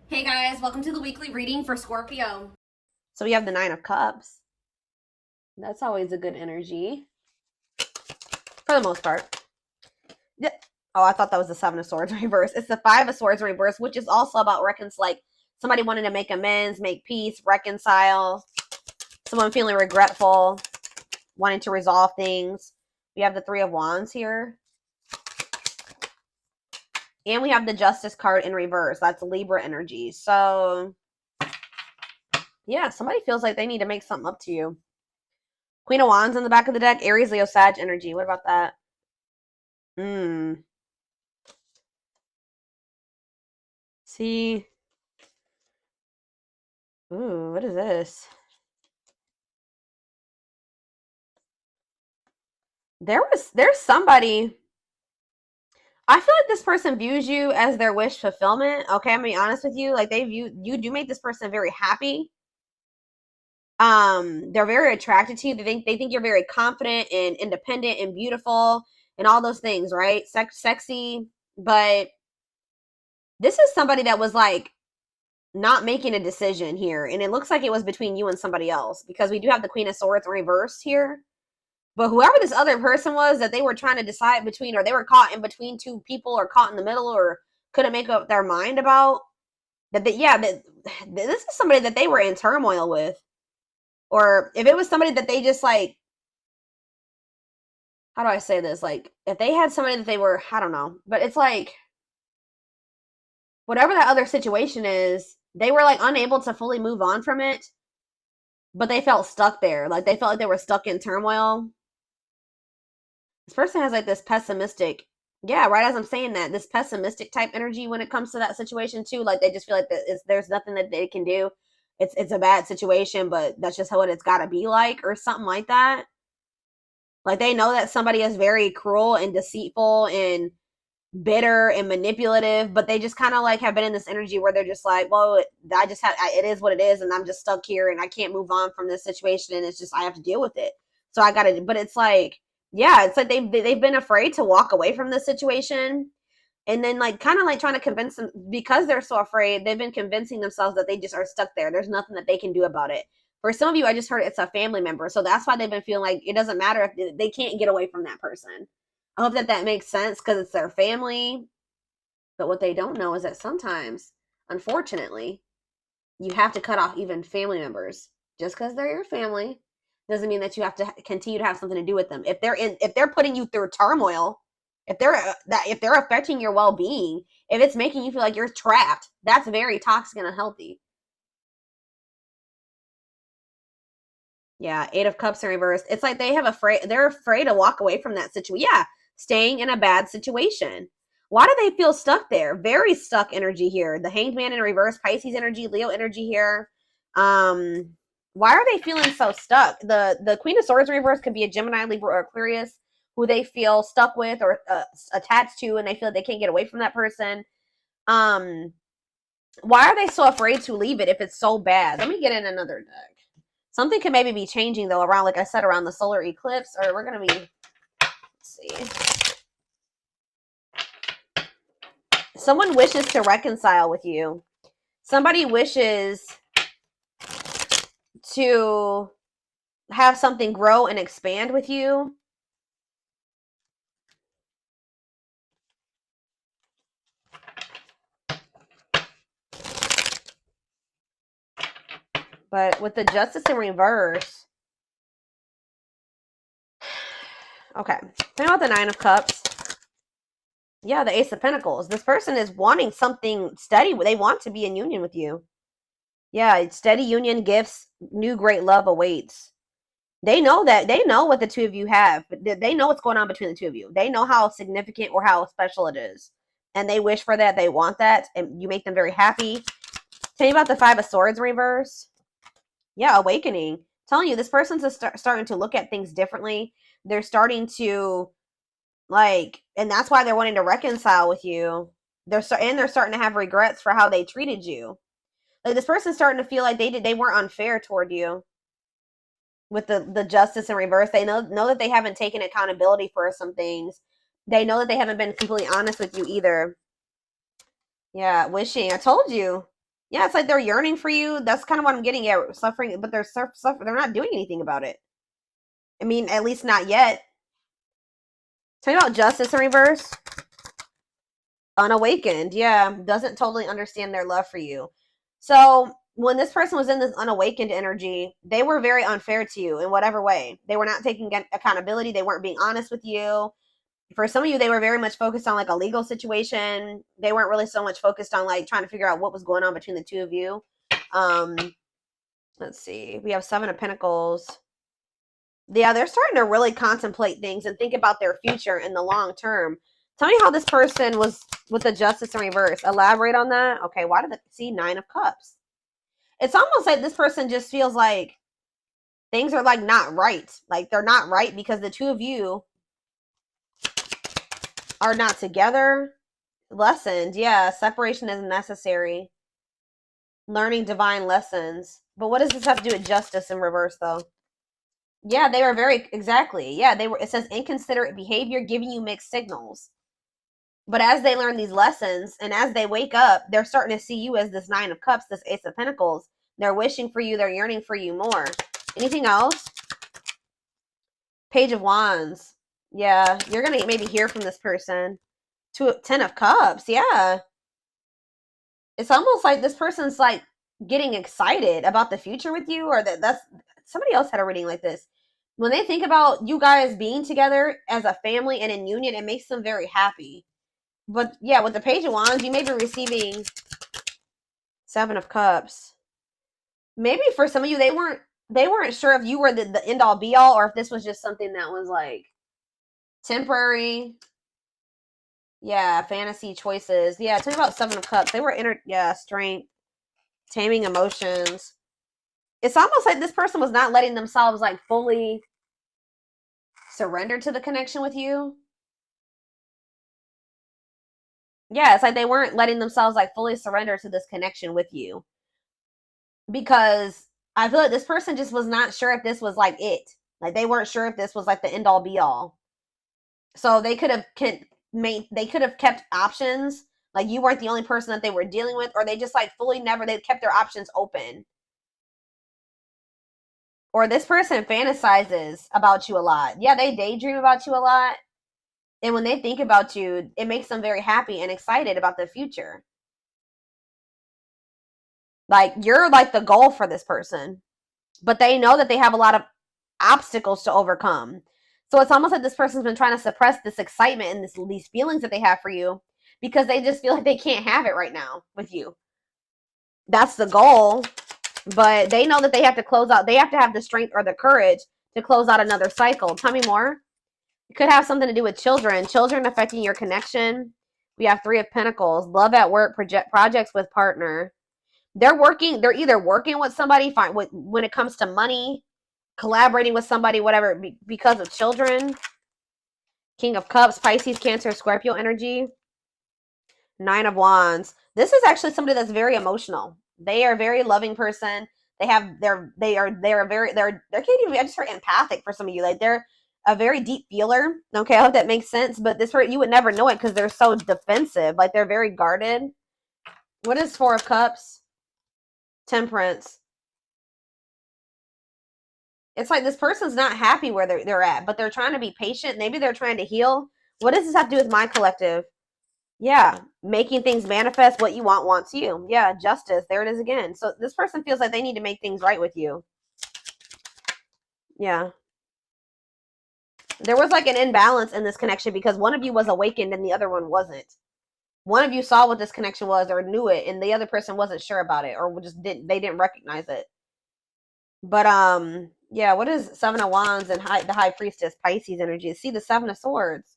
Hey guys, welcome to the weekly reading for Scorpio. So we have the Nine of Cups. That's always a good energy. For the most part. Yeah. Oh, I thought that was the Seven of Swords reverse. It's the Five of Swords reverse, which is also about like somebody wanting to make amends, make peace, reconcile. Someone feeling regretful, wanting to resolve things. We have the Three of Wands here. And we have the Justice card in reverse. That's Libra energy. So, yeah, somebody feels like they need to make something up to you. Queen of Wands in the back of the deck. Aries, Leo, Sag energy. What about that? See. Ooh, what is this? There's somebody. I feel like this person views you as their wish fulfillment. Okay, I'm gonna be honest with you. Like you do make this person very happy. They're very attracted to you. They think you're very confident and independent and beautiful and all those things, right? Sexy, but this is somebody that was like not making a decision here, and it looks like it was between you and somebody else because we do have the Queen of Swords reversed here. But whoever this other person was that they were trying to decide between, or they were caught in between two people, or caught in the middle, or couldn't make up their mind about, that this is somebody that they were in turmoil with. Or if it was somebody that they just like, how do I say this? Like, if they had somebody that they were, I don't know, but it's like, whatever that other situation is, they were like unable to fully move on from it, but they felt stuck there. Like, they felt like they were stuck in turmoil. This person has like this pessimistic, yeah, right as I'm saying that, this pessimistic type energy when it comes to that situation too. Like, they just feel like there's nothing that they can do. It's a bad situation, but that's just how it's got to be like, or something like that. Like, they know that somebody is very cruel and deceitful and bitter and manipulative, but they just kind of like have been in this energy where they're just like, well, it is what it is, and I'm just stuck here and I can't move on from this situation, and it's just, I have to deal with it. So I gotta, but it's like, yeah, it's like they've been afraid to walk away from this situation, and then like kind of like trying to convince them, because they're so afraid, they've been convincing themselves that they just are stuck there. There's nothing that they can do about it. For some of you, I just heard it's a family member, so that's why they've been feeling like it doesn't matter if they can't get away from that person. I hope that makes sense, because it's their family. But what they don't know is that sometimes, unfortunately, you have to cut off even family members. Just because they're your family doesn't mean that you have to continue to have something to do with them. If they're putting you through turmoil, if they're affecting your well-being, if it's making you feel like you're trapped, that's very toxic and unhealthy. Yeah, Eight of Cups in reverse. It's like they're afraid to walk away from that situation. Yeah, staying in a bad situation. Why do they feel stuck there? Very stuck energy here. The Hanged Man in reverse, Pisces energy, Leo energy here. Why are they feeling so stuck? The Queen of Swords in reverse could be a Gemini, Libra, or Aquarius who they feel stuck with or attached to, and they feel like they can't get away from that person. Why are they so afraid to leave it if it's so bad? Let me get in another deck. Something could maybe be changing though around, like I said, around the solar eclipse, or we're gonna be, let's see. Someone wishes to reconcile with you. Somebody wishes to have something grow and expand with you. But with the Justice in reverse, okay, think about the Nine of Cups. Yeah, the Ace of Pentacles. This person is wanting something steady. They want to be in union with you. Yeah, steady union, gifts, new great love awaits. They know what the two of you have. They know what's going on between the two of you. They know how significant or how special it is. And they wish for that. They want that. And you make them very happy. Tell me about the Five of Swords reverse. Yeah, awakening. I'm telling you, this person's starting to look at things differently. They're starting to, like, and that's why they're wanting to reconcile with you. They're starting to have regrets for how they treated you. Like, this person's starting to feel like they weren't unfair toward you. With the Justice in reverse, they know that they haven't taken accountability for some things. They know that they haven't been completely honest with you either. Yeah, wishing. I told you. Yeah, it's like they're yearning for you. That's kind of what I'm getting at. Suffering, but they're they're not doing anything about it. I mean, at least not yet. Tell me about justice in reverse. Unawakened, yeah, doesn't totally understand their love for you. So when this person was in this unawakened energy, they were very unfair to you in whatever way. They were not taking accountability. They weren't being honest with you. For some of you, they were very much focused on like a legal situation. They weren't really so much focused on like trying to figure out what was going on between the two of you. Um, let's see. We have Seven of Pentacles. Yeah, they're starting to really contemplate things and think about their future in the long term. Tell me how this person was with the justice in reverse. Elaborate on that. Okay, why did they see Nine of Cups? It's almost like this person just feels like things are like not right. Like they're not right because the two of you are not together. Lessons, yeah, separation is necessary. Learning divine lessons. But what does this have to do with justice in reverse though? Yeah, they were very exactly. Yeah, they were. It says inconsiderate behavior giving you mixed signals. But as they learn these lessons and as they wake up, they're starting to see you as this Nine of Cups, this Ace of Pentacles. They're wishing for you. They're yearning for you more. Anything else? Page of Wands. Yeah, you're going to maybe hear from this person. Ten of Cups. Yeah. It's almost like this person's like getting excited about the future with you, or that's somebody else had a reading like this. When they think about you guys being together as a family and in union, it makes them very happy. But yeah, with the Page of Wands, you may be receiving Seven of Cups. Maybe for some of you, they weren't sure if you were the end all be all, or if this was just something that was like temporary. Yeah, fantasy choices. Yeah, tell me about Seven of Cups. They were strength, taming emotions. It's almost like this person was not letting themselves like fully surrender to the connection with you. Yeah, it's like they weren't letting themselves like fully surrender to this connection with you. Because I feel like this person just was not sure if this was like it. Like they weren't sure if this was like the end all be all. So they could have kept options. Like you weren't the only person that they were dealing with, or they just like fully never they kept their options open. Or this person fantasizes about you a lot. Yeah, they daydream about you a lot. And when they think about you, it makes them very happy and excited about the future. Like you're like the goal for this person. But they know that they have a lot of obstacles to overcome. So it's almost like this person's been trying to suppress this excitement and these feelings that they have for you because they just feel like they can't have it right now with you. That's the goal, but they know that they have to close out. They have to have the strength or the courage to close out another cycle. Tell me more. It could have something to do with children affecting your connection. We have Three of Pentacles, love at work, projects with partner. They're either working with somebody when it comes to money, collaborating with somebody, whatever, because of children. King of Cups, Pisces, Cancer, Scorpio energy. Nine of Wands. This is actually somebody that's very emotional. They are a very loving person. They have they're can't even, I just heard empathic for some of you. Like they're a very deep feeler. Okay, I hope that makes sense. But this you would never know it because they're so defensive. Like they're very guarded. What is Four of Cups? Temperance. It's like this person's not happy where they're at, but they're trying to be patient. Maybe they're trying to heal. What does this have to do with my collective? Yeah, making things manifest. What you want wants you. Yeah, justice. There it is again. So this person feels like they need to make things right with you. Yeah. There was like an imbalance in this connection because one of you was awakened and the other one wasn't. One of you saw what this connection was or knew it, and the other person wasn't sure about it or just didn't recognize it. But yeah, what is Seven of Wands and the High Priestess Pisces energy? See the Seven of Swords.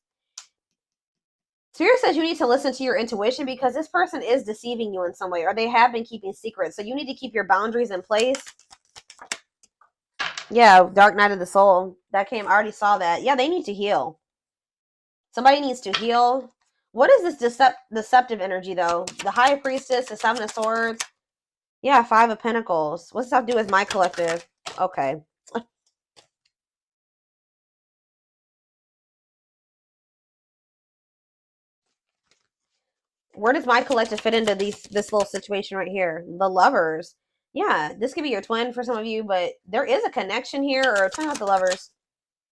Spirit says you need to listen to your intuition because this person is deceiving you in some way, or they have been keeping secrets. So you need to keep your boundaries in place. Yeah, Dark Night of the Soul. That came, I already saw that. Yeah, they need to heal. Somebody needs to heal. What is this deceptive energy, though? The High Priestess, the Seven of Swords. Yeah, Five of Pentacles. What's that have to do with my collective? Okay. Where does my collective fit into this little situation right here? The Lovers. Yeah, this could be your twin for some of you, but there is a connection here, or turn out the Lovers.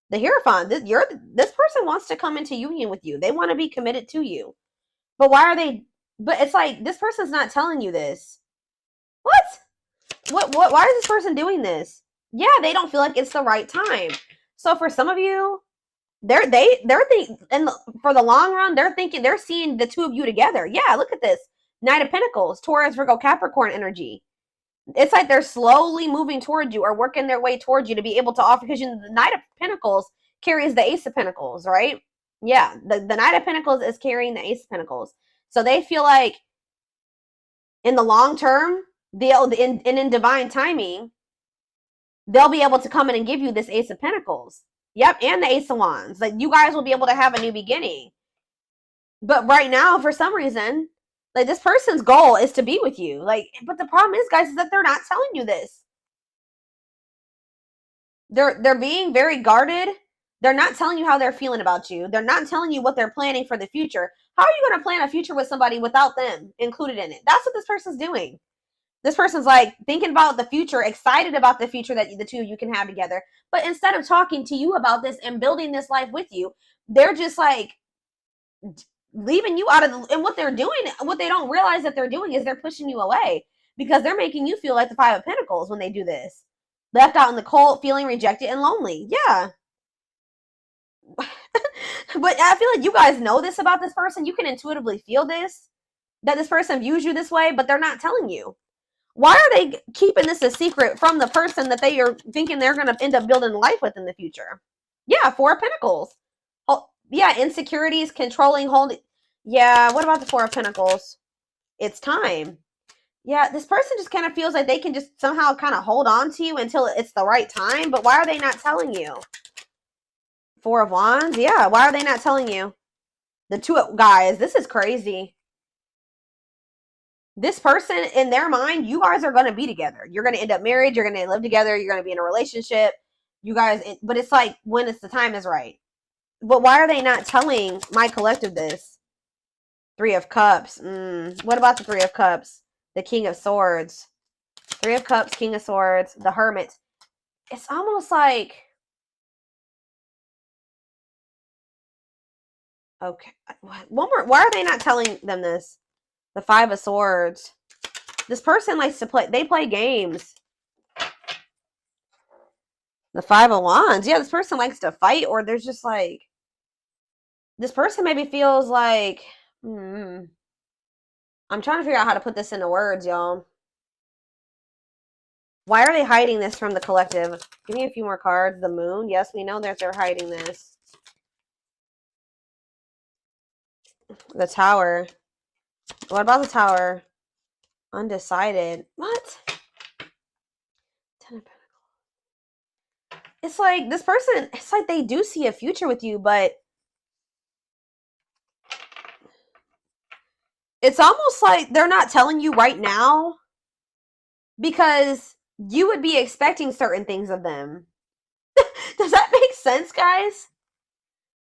The Hierophant. This person wants to come into union with you. They want to be committed to you. But why are they? But it's like this person's not telling you this. What? Why is this person doing this? Yeah, they don't feel like it's the right time. So for some of you, they're thinking, and for the long run, they're seeing the two of you together. Yeah, look at this. Knight of Pentacles, Taurus, Virgo, Capricorn energy. It's like they're slowly moving towards you or working their way towards you to be able to offer, because the Knight of Pentacles carries the Ace of Pentacles, right? Yeah, the Knight of Pentacles is carrying the Ace of Pentacles. So they feel like in the long term, in divine timing, they'll be able to come in and give you this Ace of Pentacles. Yep, and the Ace of Wands. Like, you guys will be able to have a new beginning. But right now, for some reason, like, this person's goal is to be with you. Like, but the problem is, guys, is that they're not telling you this. They're being very guarded. They're not telling you how they're feeling about you. They're not telling you what they're planning for the future. How are you going to plan a future with somebody without them included in it? That's what this person's doing. This person's like thinking about the future, excited about the future that the two of you can have together. But instead of talking to you about this and building this life with you, they're just like leaving you out of the, and what they're doing, what they don't realize that they're doing is they're pushing you away, because they're making you feel like the Five of Pentacles when they do this. Left out in the cold, feeling rejected and lonely. Yeah. But I feel like you guys know this about this person. You can intuitively feel this, that this person views you this way, but they're not telling you. Why are they keeping this a secret from the person that they are thinking they're going to end up building life with in the future? Yeah, Four of Pentacles. Oh, yeah, insecurities, controlling, holding. Yeah, what about the Four of Pentacles? It's time. Yeah, this person just kind of feels like they can just somehow kind of hold on to you until it's the right time. But why are they not telling you? Four of Wands. Yeah, why are they not telling you? The two guys, this is crazy. This person, in their mind, you guys are going to be together. You're going to end up married. You're going to live together. You're going to be in a relationship. You guys, but it's like when it's the time is right. But why are they not telling my collective this? Three of Cups. What about the Three of Cups? The King of Swords. Three of Cups, King of Swords, the Hermit. It's almost like... Okay. One more. Why are they not telling them this? The Five of Swords. This person likes to play. They play games. The Five of Wands. Yeah, this person likes to fight, or there's just like... This person maybe feels like... I'm trying to figure out how to put this into words, y'all. Why are they hiding this from the collective? Give me a few more cards. The Moon. Yes, we know that they're hiding this. The Tower. What about the Tower? Undecided. What? Ten of Pentacles. It's like this person, it's like they do see a future with you, but it's almost like they're not telling you right now because you would be expecting certain things of them. Does that make sense, guys?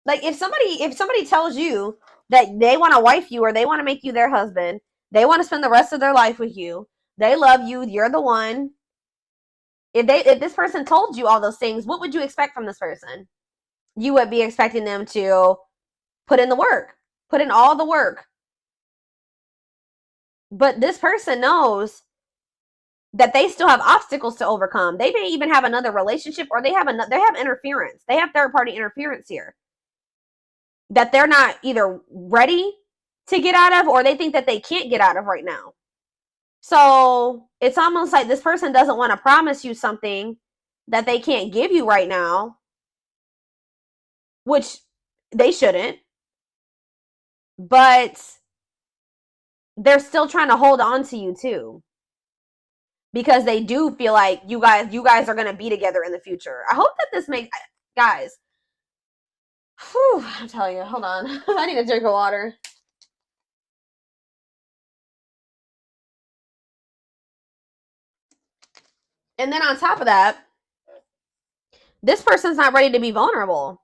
Like if somebody tells you that they want to wife you or they want to make you their husband, they want to spend the rest of their life with you, they love you, you're the one. If this person told you all those things, what would you expect from this person? You would be expecting them to put in the work, put in all the work. But this person knows that they still have obstacles to overcome. They may even have another relationship, or they have interference. They have third-party interference here that they're not either ready to get out of, or they think that they can't get out of right now. So it's almost like this person doesn't want to promise you something that they can't give you right now, which they shouldn't, but they're still trying to hold on to you too, because they do feel like you guys are going to be together in the future. I hope that this makes, guys, whew, I'm telling you, hold on. I need a drink of water. And then on top of that, this person's not ready to be vulnerable.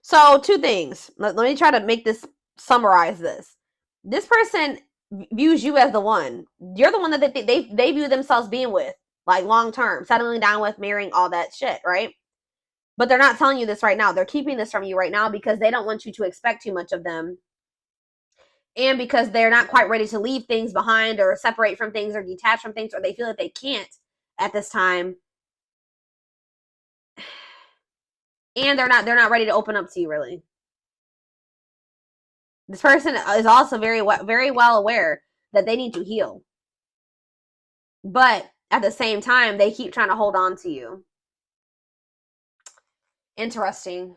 So two things. Let me try to make this summarize this. This person views you as the one. You're the one that they view themselves being with, like long term, settling down with, marrying, all that shit, right? But they're not telling you this right now. They're keeping this from you right now because they don't want you to expect too much of them. And because they're not quite ready to leave things behind or separate from things or detach from things, or they feel that they can't at this time. And they're not ready to open up to you, really. This person is also very well aware that they need to heal. But at the same time, they keep trying to hold on to you. Interesting.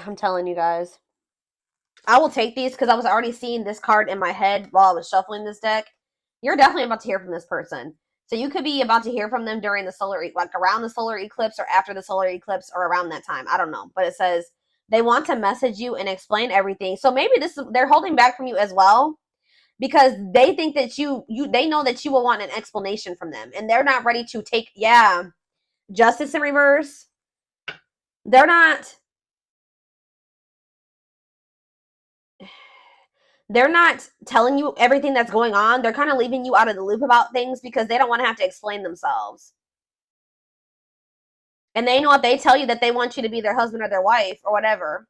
I'm telling you guys. I will take these because I was already seeing this card in my head while I was shuffling this deck. You're definitely about to hear from this person. So you could be about to hear from them during the solar, like around the solar eclipse or after the solar eclipse or around that time. I don't know. But it says they want to message you and explain everything. So maybe they're holding back from you as well because they think that they know that you will want an explanation from them. And they're not ready to take, Justice in reverse. They're not telling you everything that's going on. They're kind of leaving you out of the loop about things because they don't want to have to explain themselves. And they know if they tell you that they want you to be their husband or their wife or whatever,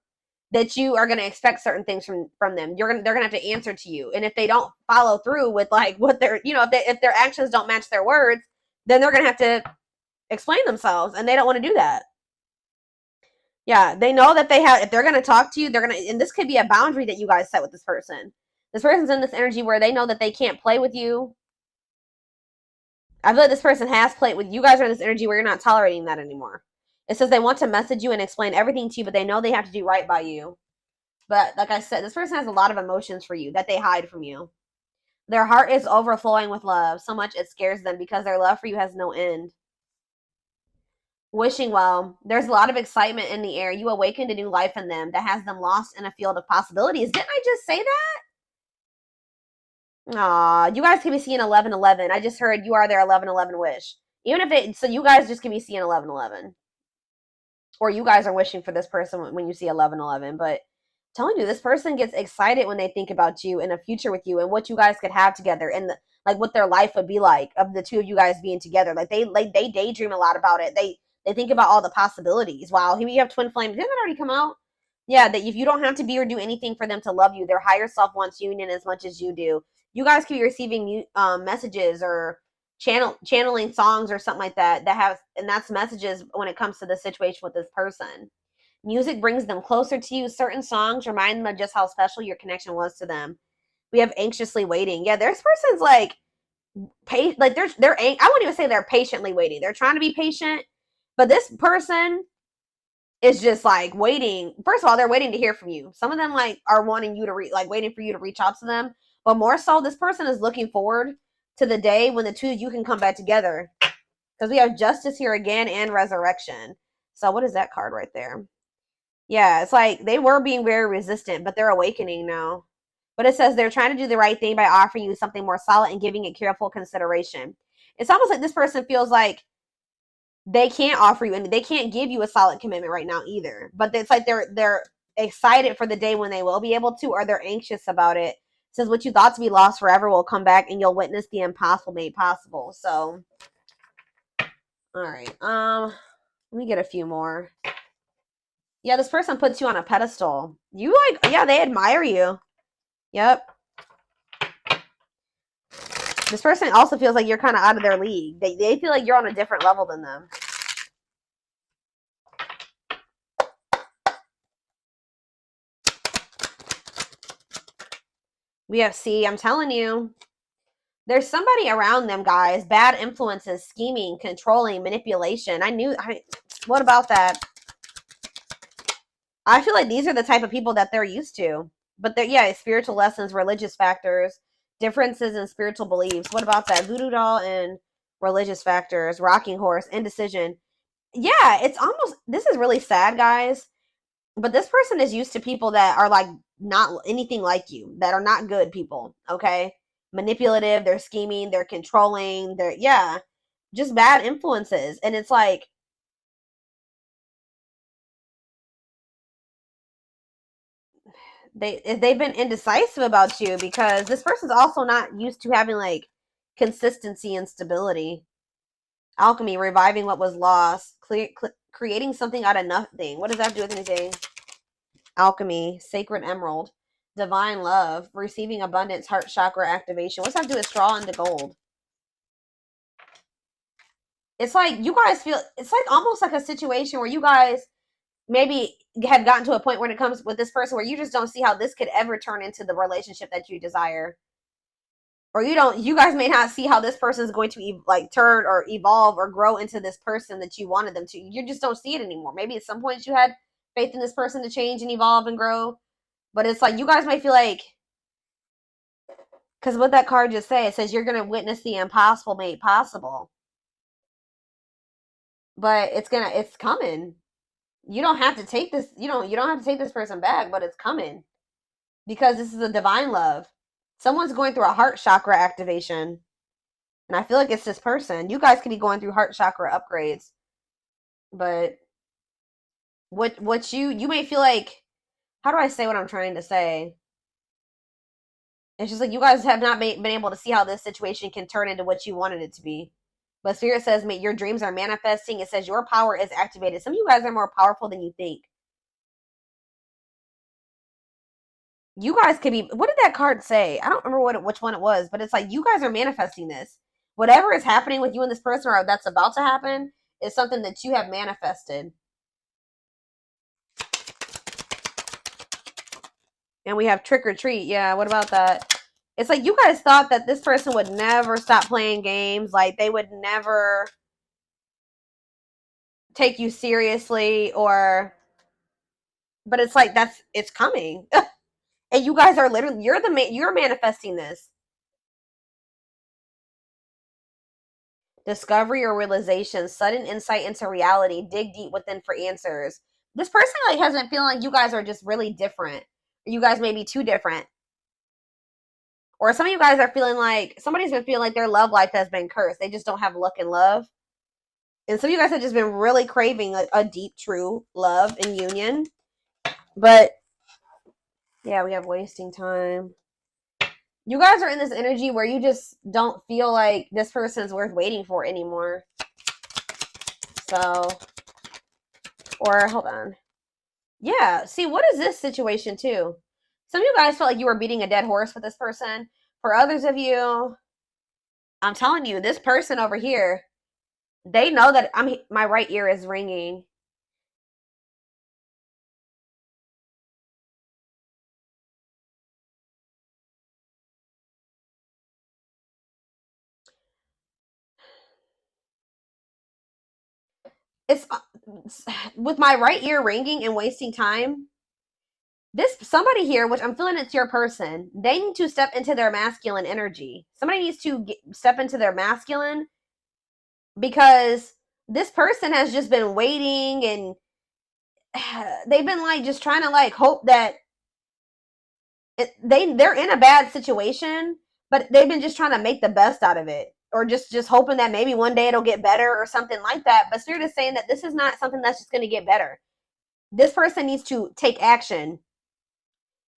that you are going to expect certain things from them. They're going to have to answer to you. And if they don't follow through with like what they're, if their actions don't match their words, then they're going to have to explain themselves. And they don't want to do that. Yeah, they know that if they're going to talk to you, and this could be a boundary that you guys set with this person. This person's in this energy where they know that they can't play with you. I feel like this person has played with you guys are in this energy where you're not tolerating that anymore. It says they want to message you and explain everything to you, but they know they have to do right by you. But like I said, this person has a lot of emotions for you that they hide from you. Their heart is overflowing with love, so much it scares them because their love for you has no end. Wishing well. There's a lot of excitement in the air. You awakened a new life in them that has them lost in a field of possibilities. Didn't I just say that? Aw, you guys can be seeing 1111. I just heard you are their 1111 wish. So you guys just can be seeing 1111. Or you guys are wishing for this person when you see 1111. But I'm telling you, this person gets excited when they think about you and a future with you and what you guys could have together and what their life would be like of the two of you guys being together. They daydream a lot about it. They think about all the possibilities. Wow, here we have twin flames. Didn't that already come out? Yeah, that if you don't have to be or do anything for them to love you, their higher self wants union as much as you do. You guys could be receiving messages or channeling songs or something like that and that's messages when it comes to the situation with this person. Music brings them closer to you. Certain songs remind them of just how special your connection was to them. We have anxiously waiting. Yeah, this person's I wouldn't even say they're patiently waiting. They're trying to be patient. But this person is just waiting. First of all, they're waiting to hear from you. Some of them are wanting you to waiting for you to reach out to them. But more so, this person is looking forward to the day when the two of you can come back together. Because we have justice here again and resurrection. So what is that card right there? Yeah, it's they were being very resistant, but they're awakening now. But it says they're trying to do the right thing by offering you something more solid and giving it careful consideration. It's almost like this person feels like they can't offer you and they can't give you a solid commitment right now either. But it's they're excited for the day when they will be able to, or they're anxious about it. It says what you thought to be lost forever will come back and you'll witness the impossible made possible. So, all right. Let me get a few more. Yeah, this person puts you on a pedestal. You they admire you. Yep. This person also feels like you're kind of out of their league. They feel like you're on a different level than them. We have I'm telling you. There's somebody around them, guys. Bad influences, scheming, controlling, manipulation. What about that? I feel like these are the type of people that they're used to. But spiritual lessons, religious factors, differences in spiritual beliefs. What about that? Voodoo doll and religious factors, rocking horse, indecision. Yeah, it's almost, this is really sad, guys. But this person is used to people that are like not anything like you, that are not good people, okay? Manipulative, they're scheming, they're controlling, they're, yeah, just bad influences. And it's like, they've been indecisive about you because this person's also not used to having like consistency and stability. Alchemy, reviving what was lost, creating something out of nothing. What does that have to do with anything? Alchemy, sacred emerald, divine love, receiving abundance, heart chakra activation. What's that have to do with straw into gold? It's like you guys feel, it's like almost like a situation where you guys maybe have gotten to a point when it comes with this person where you just don't see how this could ever turn into the relationship that you desire. Or you guys may not see how this person is going to like turn or evolve or grow into this person that you wanted them to. You just don't see it anymore. Maybe at some point you had faith in this person to change and evolve and grow, but it's like you guys might feel like, because what that card just says, it says you're going to witness the impossible made possible. But it's coming. You don't have to take this, you don't have to take this person back, but it's coming. Because this is a divine love. Someone's going through a heart chakra activation. And I feel like it's this person. You guys could be going through heart chakra upgrades. But what you may feel like, how do I say what I'm trying to say? It's just like you guys have not been able to see how this situation can turn into what you wanted it to be. But Spirit says your dreams are manifesting. It says your power is activated. Some of you guys are more powerful than you think. You guys could be, what did that card say? I don't remember which one it was, but it's like you guys are manifesting this. Whatever is happening with you and this person or that's about to happen is something that you have manifested. And we have trick or treat. Yeah, what about that? It's like you guys thought that this person would never stop playing games. Like they would never take you seriously but it's like it's coming. And you guys are literally, you're manifesting this. Discovery or realization, sudden insight into reality, dig deep within for answers. This person like has been feeling like you guys are just really different. You guys may be too different. Or some of you guys are feeling like somebody's been feeling like their love life has been cursed. They just don't have luck in love. And some of you guys have just been really craving a deep, true love and union. But yeah, we have wasting time. You guys are in this energy where you just don't feel like this person is worth waiting for anymore. So, or hold on. Yeah, see, what is this situation too? Some of you guys felt like you were beating a dead horse with this person. For others of you, I'm telling you, this person over here, they know that my right ear is ringing. It's with my right ear ringing and wasting time. This somebody here, which I'm feeling it's your person, they need to step into their masculine energy. Somebody needs to step into their masculine because this person has just been waiting and they've been like just trying to like hope that they're in a bad situation, but they've been just trying to make the best out of it, or just hoping that maybe one day it'll get better or something like that. But Spirit is saying that this is not something that's just going to get better. This person needs to take action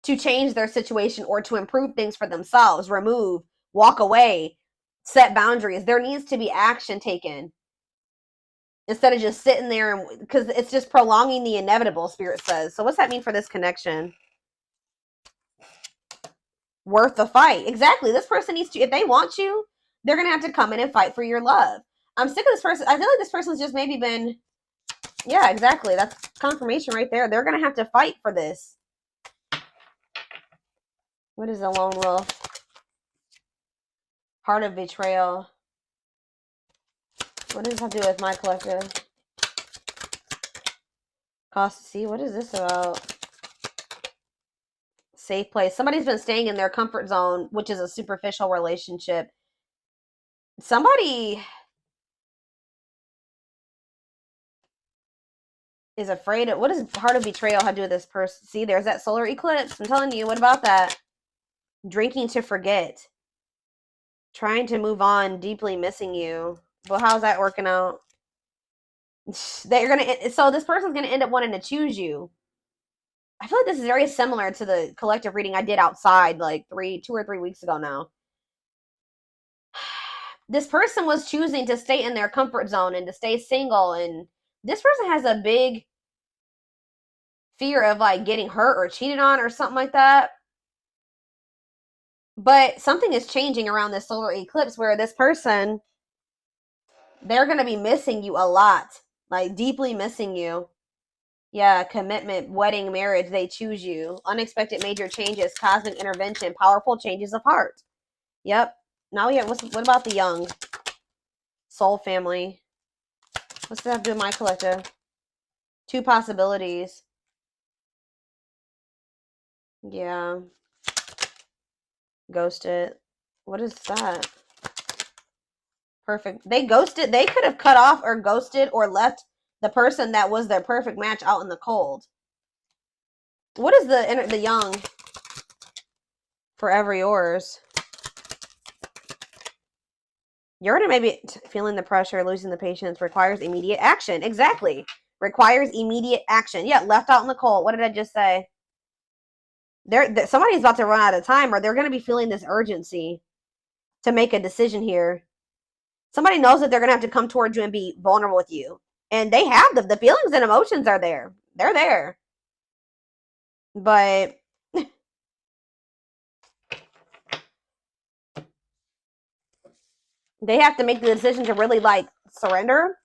to change their situation or to improve things for themselves, remove, walk away, set boundaries. There needs to be action taken instead of just sitting there, and because it's just prolonging the inevitable, Spirit says. So what's that mean for this connection? Worth the fight. Exactly. This person needs to, if they want you, they're going to have to come in and fight for your love. I'm sick of this person. I feel like this person's just maybe been, yeah, exactly. That's confirmation right there. They're going to have to fight for this. What is a lone wolf? Heart of betrayal. What does this have to do with my collective? Cost to see. What is this about? Safe place. Somebody's been staying in their comfort zone, which is a superficial relationship. Somebody is afraid of, what does heart of betrayal have to do with this person? See, there's that solar eclipse. I'm telling you, what about that? Drinking to forget. Trying to move on, deeply missing you. But how's that working out? They're gonna, so this person's gonna end up wanting to choose you. I feel like this is very similar to the collective reading I did outside like 2 or 3 weeks ago now. This person was choosing to stay in their comfort zone and to stay single, and this person has a big fear of like getting hurt or cheated on or something like that. But something is changing around this solar eclipse where this person, they're going to be missing you a lot, like deeply missing you. Yeah, commitment, wedding, marriage, they choose you. Unexpected major changes, cosmic intervention, powerful changes of heart. Yep. Now we have, what about the young? Soul family. What's that have to do with my collective? 2 possibilities. Yeah. Ghosted. What is that? Perfect. They ghosted. They could have cut off or ghosted or left the person that was their perfect match out in the cold. What is the young? Forever yours. You're gonna maybe feeling the pressure, losing the patience, requires immediate action. Exactly. Requires immediate action. Yeah, left out in the cold. What did I just say? Somebody's about to run out of time, or they're gonna be feeling this urgency to make a decision here. Somebody knows that they're gonna have to come towards you and be vulnerable with you, and they have the feelings and emotions are there. They're there, but they have to make the decision to really like surrender